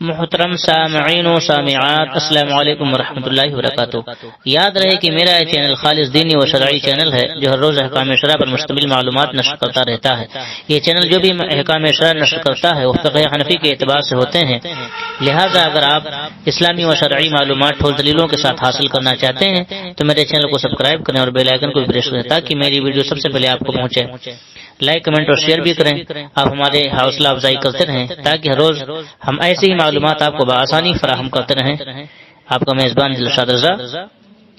محترم سامعین و سامعات، السلام علیکم ورحمۃ اللہ وبرکاتہ۔ یاد رہے کہ میرا یہ چینل خالص دینی و شرعی چینل ہے جو ہر روز احکام شرع پر مشتمل معلومات نشر کرتا رہتا ہے۔ یہ چینل جو بھی احکام شرع نشر کرتا ہے وہ فقہ حنفی کے اعتبار سے ہوتے ہیں، لہذا اگر آپ اسلامی و شرعی معلومات ٹھول دلیلوں کے ساتھ حاصل کرنا چاہتے ہیں تو میرے چینل کو سبسکرائب کریں اور بیل آئیکن کو بھی پریس کریں تاکہ میری ویڈیو سب سے پہلے آپ کو پہنچے۔ لائک، کمنٹ اور شیئر بھی کریں۔ آپ ہمارے حوصلہ افزائی کرتے رہیں تاکہ ہر روز ہم ایسی ہی معلومات آپ کو بآسانی فراہم کرتے رہیں۔ آپ کا میزبان دلشاد رضا۔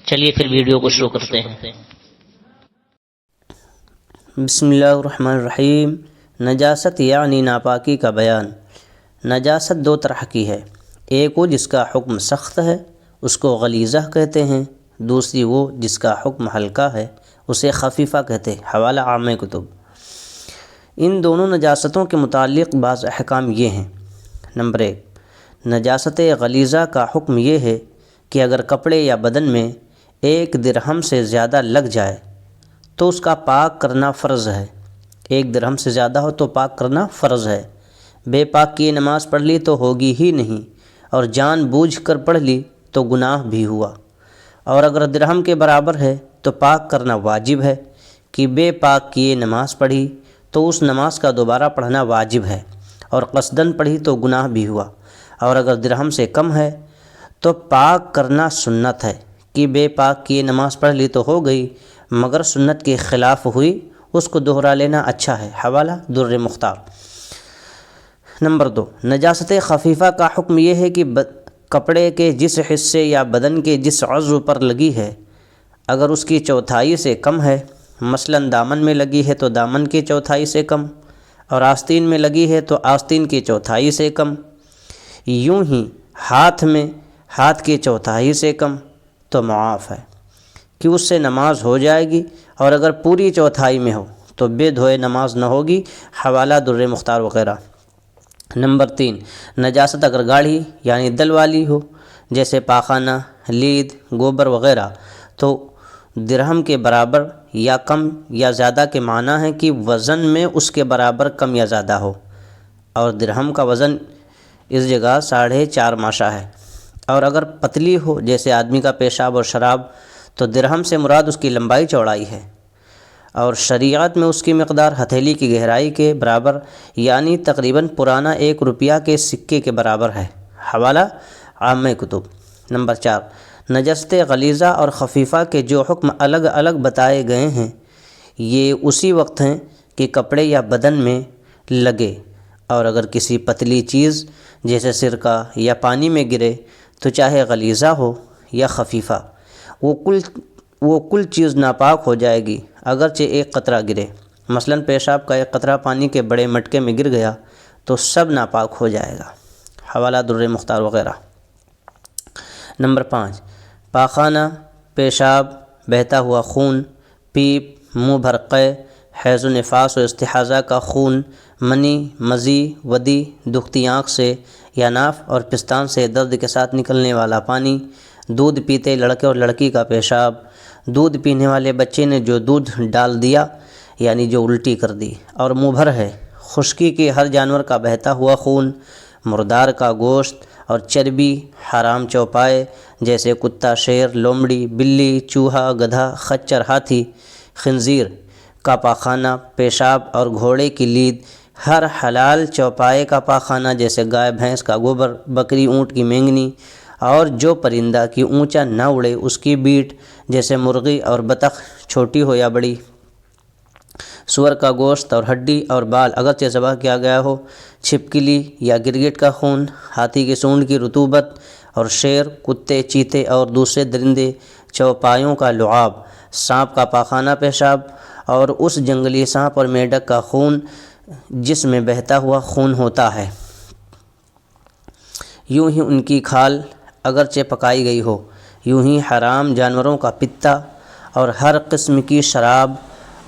چلیے پھر ویڈیو کو شروع کرتے ہیں۔ بسم اللہ الرحمن الرحیم۔ نجاست یعنی ناپاکی کا بیان۔ نجاست دو طرح کی ہے، ایک وہ جس کا حکم سخت ہے، اس کو غلیظہ کہتے ہیں، دوسری وہ جس کا حکم ہلکا ہے، اسے خفیفہ کہتے ہیں۔ حوالہ عامہ کتب۔ ان دونوں نجاستوں کے متعلق بعض احکام یہ ہیں۔ نمبر 1، نجاست غلیظہ کا حکم یہ ہے کہ اگر کپڑے یا بدن میں 1 درہم سے زیادہ لگ جائے تو اس کا پاک کرنا فرض ہے۔ 1 درہم سے زیادہ ہو تو پاک کرنا فرض ہے۔ بے پاک کیے نماز پڑھ لی تو ہوگی ہی نہیں، اور جان بوجھ کر پڑھ لی تو گناہ بھی ہوا۔ اور اگر درہم کے برابر ہے تو پاک کرنا واجب ہے کہ بے پاک کیے نماز پڑھی تو اس نماز کا دوبارہ پڑھنا واجب ہے، اور قصداً پڑھی تو گناہ بھی ہوا۔ اور اگر درہم سے کم ہے تو پاک کرنا سنت ہے کہ بے پاک کیے نماز پڑھ لی تو ہو گئی، مگر سنت کے خلاف ہوئی، اس کو دوہرا لینا اچھا ہے۔ حوالہ در مختار۔ نمبر 2، نجاست خفیفہ کا حکم یہ ہے کہ کپڑے کے جس حصے یا بدن کے جس عضو پر لگی ہے اگر اس کی چوتھائی سے کم ہے، مثلاً دامن میں لگی ہے تو دامن کی چوتھائی سے کم، اور آستین میں لگی ہے تو آستین کی چوتھائی سے کم، یوں ہی ہاتھ میں ہاتھ کی چوتھائی سے کم، تو معاف ہے کہ اس سے نماز ہو جائے گی، اور اگر پوری چوتھائی میں ہو تو بے دھوئے نماز نہ ہوگی۔ حوالہ در مختار وغیرہ۔ نمبر 3، نجاست اگر گاڑھی یعنی دل والی ہو، جیسے پاخانہ، لید، گوبر وغیرہ، تو درہم کے برابر یا کم یا زیادہ کے معنی ہے کہ وزن میں اس کے برابر کم یا زیادہ ہو، اور درہم کا وزن اس جگہ 4.5 ماشا ہے۔ اور اگر پتلی ہو، جیسے آدمی کا پیشاب اور شراب، تو درہم سے مراد اس کی لمبائی چوڑائی ہے، اور شریعت میں اس کی مقدار ہتھیلی کی گہرائی کے برابر یعنی تقریباً پرانا 1 روپیہ کے سکے کے برابر ہے۔ حوالہ عامہ کتب۔ نمبر 4، نجاست غلیظہ اور خفیفہ کے جو حکم الگ الگ بتائے گئے ہیں یہ اسی وقت ہیں کہ کپڑے یا بدن میں لگے، اور اگر کسی پتلی چیز جیسے سرکہ یا پانی میں گرے تو چاہے غلیظہ ہو یا خفیفہ، وہ کل چیز ناپاک ہو جائے گی اگرچہ 1 قطرہ گرے۔ مثلاً پیشاب کا 1 قطرہ پانی کے بڑے مٹکے میں گر گیا تو سب ناپاک ہو جائے گا۔ حوالہ در مختار وغیرہ۔ نمبر 5، پاخانہ، پیشاب، بہتا ہوا خون، پیپ، منہ بھر قے، حیض و نفاس و استحاضہ کا خون، منی، مزی، ودی، دکھتی آنکھ سے یا ناف اور پستان سے درد کے ساتھ نکلنے والا پانی، دودھ پیتے لڑکے اور لڑکی کا پیشاب، دودھ پینے والے بچے نے جو دودھ ڈال دیا یعنی جو الٹی کر دی، اور منہ بھر ہے، خشکی کے ہر جانور کا بہتا ہوا خون، مردار کا گوشت اور چربی، حرام چوپائے جیسے کتا، شیر، لومڑی، بلی، چوہا، گدھا، خچر، ہاتھی، خنزیر کا پاخانہ، پیشاب اور گھوڑے کی لید، ہر حلال چوپائے کا پاخانہ جیسے گائے، بھینس کا گوبر، بکری، اونٹ کی مینگنی، اور جو پرندہ کی اونچا نہ اڑے اس کی بیٹ جیسے مرغی اور بطخ، چھوٹی ہو یا بڑی، سور کا گوشت اور ہڈی اور بال اگرچہ ذبح کیا گیا ہو، چھپکلی یا گرگٹ کا خون، ہاتھی کی سونڈ کی رطوبت، اور شیر، کتے، چیتے اور دوسرے درندے چوپایوں کا لعاب، سانپ کا پاخانہ پیشاب، اور اس جنگلی سانپ اور میڈک کا خون جس میں بہتا ہوا خون ہوتا ہے، یوں ہی ان کی کھال اگرچہ پکائی گئی ہو، یوں ہی حرام جانوروں کا پتا، اور ہر قسم کی شراب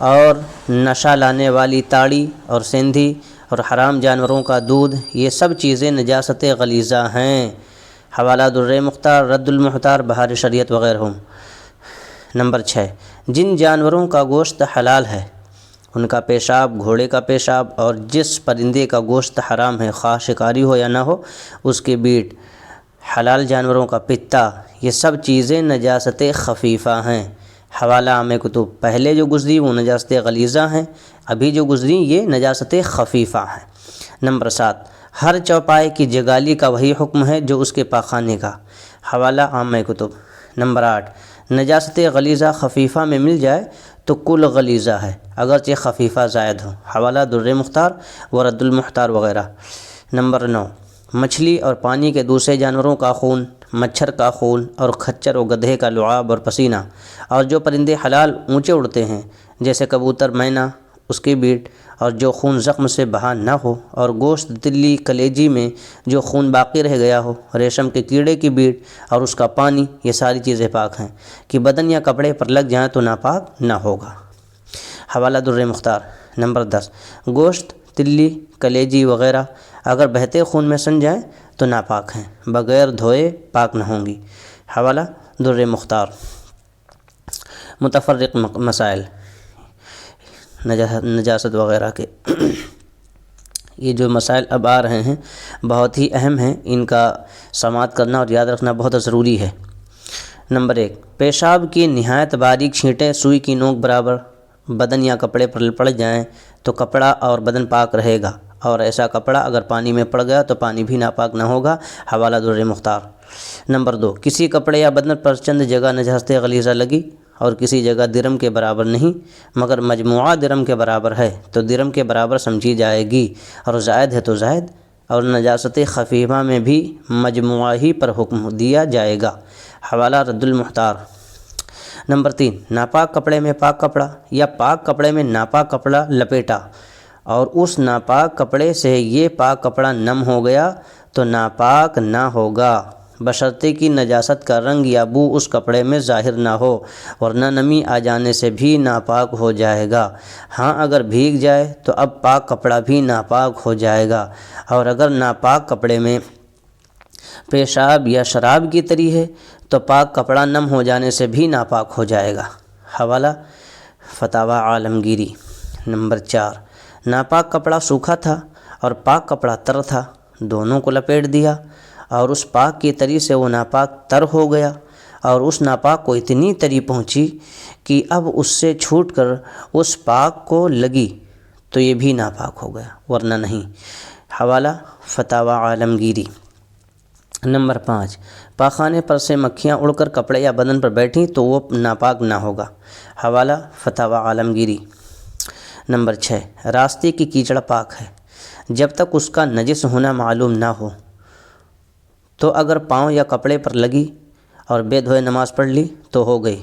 اور نشہ لانے والی تاڑی اور سیندھی، اور حرام جانوروں کا دودھ، یہ سب چیزیں نجاست غلیظہ ہیں۔ حوالہ در مختار، رد المحتار، بہار شریعت وغیرہ۔ نمبر 6، جن جانوروں کا گوشت حلال ہے ان کا پیشاب، گھوڑے کا پیشاب، اور جس پرندے کا گوشت حرام ہے خواہ شکاری ہو یا نہ ہو اس کے بیٹ، حلال جانوروں کا پتا، یہ سب چیزیں نجاست خفیفہ ہیں۔ حوالہ عام کتب، پہلے جو گزری وہ نجاست غلیظہ ہیں، ابھی جو گزری یہ نجاست خفیفہ ہیں۔ نمبر 7، ہر چوپائے کی جگالی کا وہی حکم ہے جو اس کے پاخانے کا۔ حوالہ عام کتب۔ نمبر 8، نجاست غلیظہ خفیفہ میں مل جائے تو کل غلیظہ ہے اگرچہ خفیفہ زائد ہو۔ حوالہ در مختار و رد المختار وغیرہ۔ نمبر 9، مچھلی اور پانی کے دوسرے جانوروں کا خون، مچھر کا خون اور کھچر و گدھے کا لعاب اور پسینہ، اور جو پرندے حلال اونچے اڑتے ہیں جیسے کبوتر، مینا، اس کی بیٹ، اور جو خون زخم سے بہا نہ ہو، اور گوشت، تلی، کلیجی میں جو خون باقی رہ گیا ہو، ریشم کے کیڑے کی بیٹ اور اس کا پانی، یہ ساری چیزیں پاک ہیں کہ بدن یا کپڑے پر لگ جائیں تو ناپاک نہ ہوگا۔ حوالہ در مختار۔ نمبر 10، گوشت، تلی، کلیجی وغیرہ اگر بہتے خون میں سن جائیں تو ناپاک ہیں، بغیر دھوئے پاک نہ ہوں گی۔ حوالہ در مختار۔ متفرق مسائل نجاست وغیرہ کے یہ جو مسائل اب آ رہے ہیں بہت ہی اہم ہیں، ان کا سماعت کرنا اور یاد رکھنا بہت ضروری ہے۔ نمبر 1، پیشاب کی نہایت باریک چھینٹیں سوئی کی نوک برابر بدن یا کپڑے پر پڑ جائیں تو کپڑا اور بدن پاک رہے گا، اور ایسا کپڑا اگر پانی میں پڑ گیا تو پانی بھی ناپاک نہ ہوگا۔ حوالہ در مختار۔ نمبر 2، کسی کپڑے یا بدن پر چند جگہ نجاست غلیظہ لگی اور کسی جگہ درم کے برابر نہیں مگر مجموعہ درم کے برابر ہے تو درم کے برابر سمجھی جائے گی، اور زائد ہے تو زائد، اور نجاست خفیفہ میں بھی مجموعہ ہی پر حکم دیا جائے گا۔ حوالہ رد المختار۔ نمبر 3، ناپاک کپڑے میں پاک کپڑا یا پاک کپڑے میں ناپاک کپڑا لپیٹا اور اس ناپاک کپڑے سے یہ پاک کپڑا نم ہو گیا تو ناپاک نہ ہوگا، بشرطے کہ نجاست کا رنگ یا بو اس کپڑے میں ظاہر نہ ہو، ورنہ نمی آ جانے سے بھی ناپاک ہو جائے گا۔ ہاں اگر بھیگ جائے تو اب پاک کپڑا بھی ناپاک ہو جائے گا، اور اگر ناپاک کپڑے میں پیشاب یا شراب کی تری ہے تو پاک کپڑا نم ہو جانے سے بھی ناپاک ہو جائے گا۔ حوالہ فتاوی عالمگیری۔ نمبر 4، ناپاک کپڑا سوکھا تھا اور پاک کپڑا تر تھا، دونوں کو لپیٹ دیا اور اس پاک کی تری سے وہ ناپاک تر ہو گیا، اور اس ناپاک کو اتنی تری پہنچی کہ اب اس سے چھوٹ کر اس پاک کو لگی تو یہ بھی ناپاک ہو گیا، ورنہ نہیں۔ حوالہ فتاوی عالمگیری۔ نمبر 5، پاخانے پر سے مکھیاں اڑ کر کپڑے یا بدن پر بیٹھیں تو وہ ناپاک نہ ہوگا۔ حوالہ فتاوی عالمگیری۔ نمبر 6، راستے کی کیچڑ پاک ہے جب تک اس کا نجس ہونا معلوم نہ ہو، تو اگر پاؤں یا کپڑے پر لگی اور بے دھوئے نماز پڑھ لی تو ہو گئی،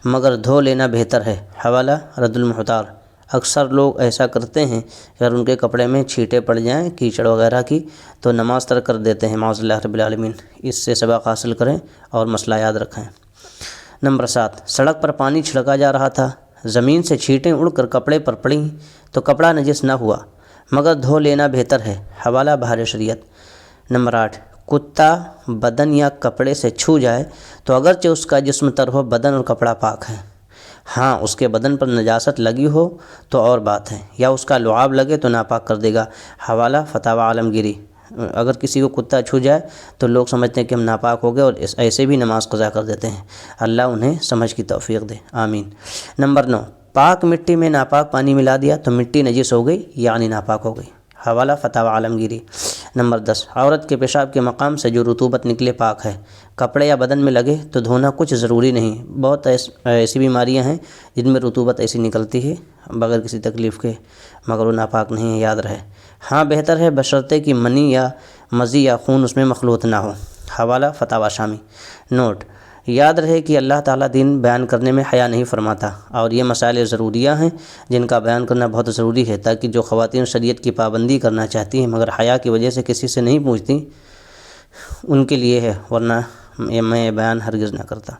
مگر دھو لینا بہتر ہے۔ حوالہ رد المختار۔ اکثر لوگ ایسا کرتے ہیں کہ اگر ان کے کپڑے میں چھینٹیں پڑ جائیں کیچڑ وغیرہ کی تو نماز ترک کر دیتے ہیں، معاذ اللہ رب العالمین۔ اس سے سبق حاصل کریں اور مسئلہ یاد رکھیں۔ نمبر 7، سڑک پر پانی چھڑکا جا رہا تھا، زمین سے چھینٹیں اڑ کر کپڑے پر پڑیں تو کپڑا نجس نہ ہوا مگر دھو لینا بہتر ہے۔ حوالہ بحر شریعت۔ نمبر 8، کتا بدن یا کپڑے سے چھو جائے تو اگرچہ اس کا جسم تر ہو بدن اور کپڑا پاک ہے، ہاں اس کے بدن پر نجاست لگی ہو تو اور بات ہے، یا اس کا لعاب لگے تو ناپاک کر دے گا۔ حوالہ فتاوی عالمگیری۔ اگر کسی کو کتا چھو جائے تو لوگ سمجھتے ہیں کہ ہم ناپاک ہو گئے اور ایسے بھی نماز قضا کر دیتے ہیں، اللہ انہیں سمجھ کی توفیق دے، آمین۔ نمبر 9، پاک مٹی میں ناپاک پانی ملا دیا تو مٹی نجس ہو گئی یعنی ناپاک ہو گئی۔ حوالہ فتاوی عالمگیری۔ نمبر 10، عورت کے پیشاب کے مقام سے جو رطوبت نکلے پاک ہے، کپڑے یا بدن میں لگے تو دھونا کچھ ضروری نہیں۔ بہت ایسی بیماریاں ہیں جن میں رطوبت ایسی نکلتی ہے بغیر کسی تکلیف کے، مگر وہ ناپاک نہیں ہے، یاد رہے۔ ہاں بہتر ہے بشرطے کہ منی یا مزی یا خون اس میں مخلوط نہ ہو۔ حوالہ فتاوی شامی۔ نوٹ: یاد رہے کہ اللہ تعالیٰ دین بیان کرنے میں حیا نہیں فرماتا، اور یہ مسائل ضروریہ ہیں جن کا بیان کرنا بہت ضروری ہے تاکہ جو خواتین شریعت کی پابندی کرنا چاہتی ہیں مگر حیا کی وجہ سے کسی سے نہیں پوچھتی ان کے لیے ہے، ورنہ میں یہ بیان ہرگز نہ کرتا۔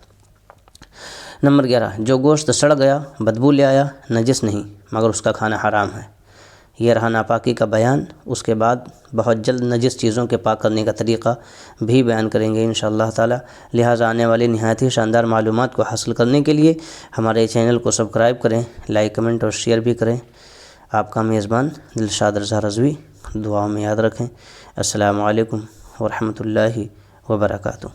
نمبر 11، جو گوشت سڑ گیا بدبو لے آیا نجس نہیں مگر اس کا کھانا حرام ہے۔ یہ رہا ناپاکی کا بیان، اس کے بعد بہت جلد نجس چیزوں کے پاک کرنے کا طریقہ بھی بیان کریں گے انشاءاللہ تعالی۔ لہٰذا آنے والی نہایت ہی شاندار معلومات کو حاصل کرنے کے لیے ہمارے چینل کو سبسکرائب کریں، لائک کمنٹ اور شیئر بھی کریں۔ آپ کا میزبان دلشاد رضا رضوی، دعاؤں میں یاد رکھیں۔ السلام علیکم ورحمۃ اللہ وبرکاتہ۔